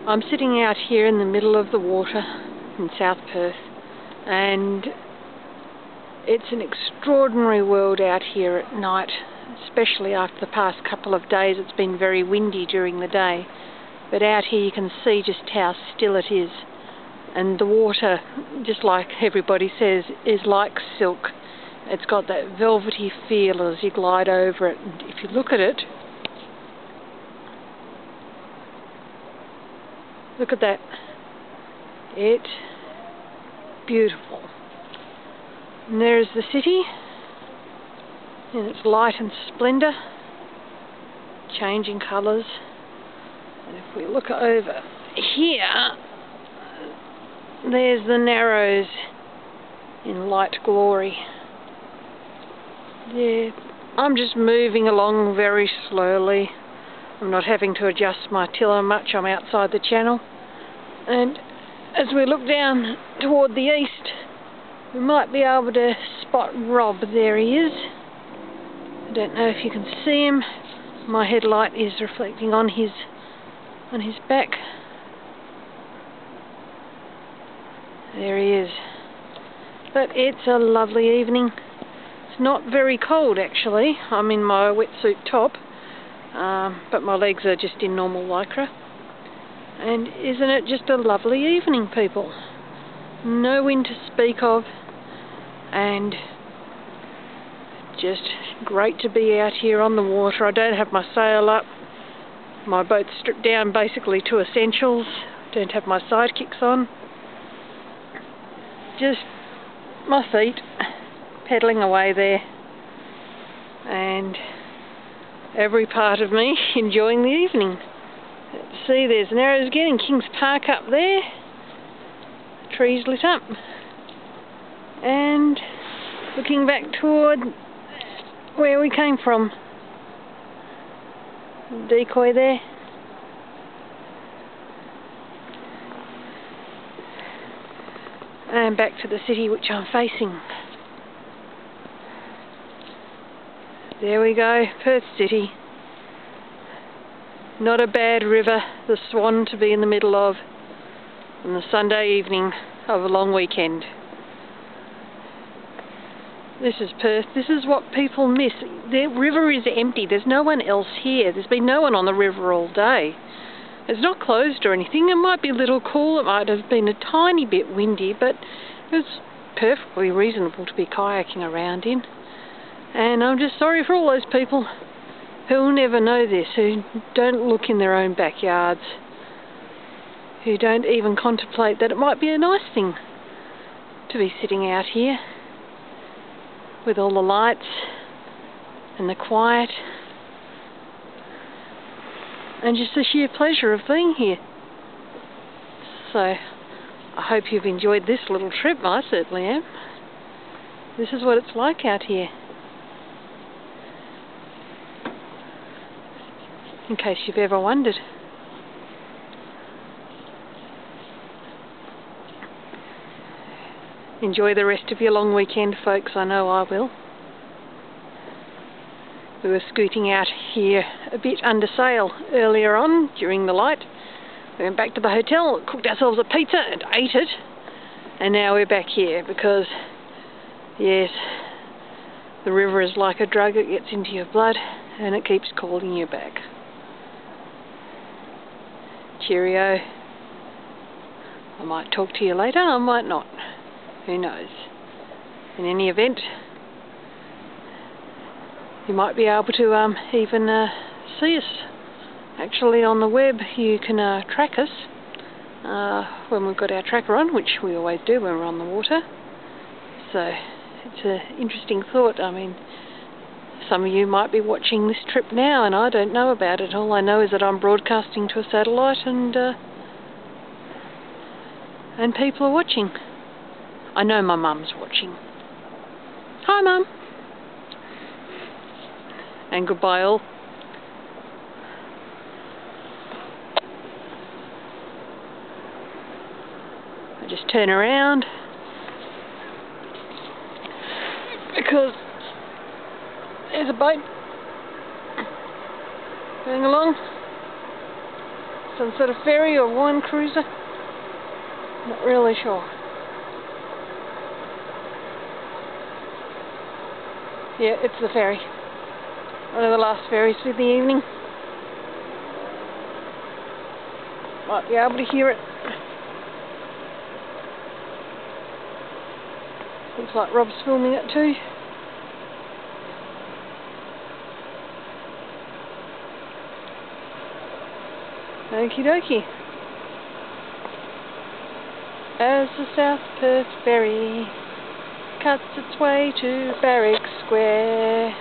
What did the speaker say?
I'm sitting out here in the middle of the water in South Perth, and it's an extraordinary world out here at night, especially after the past couple of days. It's been very windy during the day, but out here you can see just how still it is, and the water, just like everybody says, is like silk. It's got that velvety feel as you glide over it, and if you look at it, look at that. It's beautiful. And there's the city in its light and splendour, changing colours. And if we look over here, there's the Narrows in light glory. Yeah, I'm just moving along very slowly. I'm not having to adjust my tiller much. I'm outside the channel. And as we look down toward the east, we might be able to spot Rob. There he is. I don't know if you can see him. My headlight is reflecting on his back. There he is. But it's a lovely evening. It's not very cold actually. I'm in my wetsuit top, but my legs are just in normal lycra. And isn't it just a lovely evening, people? No wind to speak of, and just great to be out here on the water. I don't have my sail up. My boat's stripped down basically to essentials. Don't have my sidekicks on. Just my feet paddling away there, and every part of me enjoying the evening. See, there's Narrows again in Kings Park up there. Trees lit up. And looking back toward where we came from. Decoy there. And back to the city which I'm facing. There we go, Perth City. Not a bad river, the Swan to be in the middle of on the Sunday evening of a long weekend. This is Perth. This is what people miss. The river is empty. There's no one else here. There's been no one on the river all day. It's not closed or anything. It might be a little cool. It might have been a tiny bit windy, but it's perfectly reasonable to be kayaking around in. And I'm just sorry for all those people who'll never know this, who don't look in their own backyards, who don't even contemplate that it might be a nice thing to be sitting out here with all the lights and the quiet and just the sheer pleasure of being here. So I hope you've enjoyed this little trip. I certainly am. This is what it's like out here. In case you've ever wondered. Enjoy the rest of your long weekend, folks. I know I will. We were scooting out here a bit under sail earlier on during the light. We went back to the hotel, cooked ourselves a pizza and ate it. And now we're back here because, yes, the river is like a drug. It gets into your blood and it keeps calling you back. Cheerio. I might talk to you later, I might not. Who knows? In any event, you might be able to even see us. Actually on the web you can track us when we've got our tracker on, which we always do when we're on the water. So it's an interesting thought. I mean, some of you might be watching this trip now and I don't know about it. All I know is that I'm broadcasting to a satellite and people are watching. I know my mum's watching. Hi Mum! And goodbye all. I just turn around because there's a boat going along. some sort of ferry or wine cruiser. Not really sure. Yeah, it's the ferry. One of the last ferries for the evening. Might be able to hear it. Looks like Rob's filming it too. Okie dokie. As the South Perth ferry cuts its way to Barrack Square.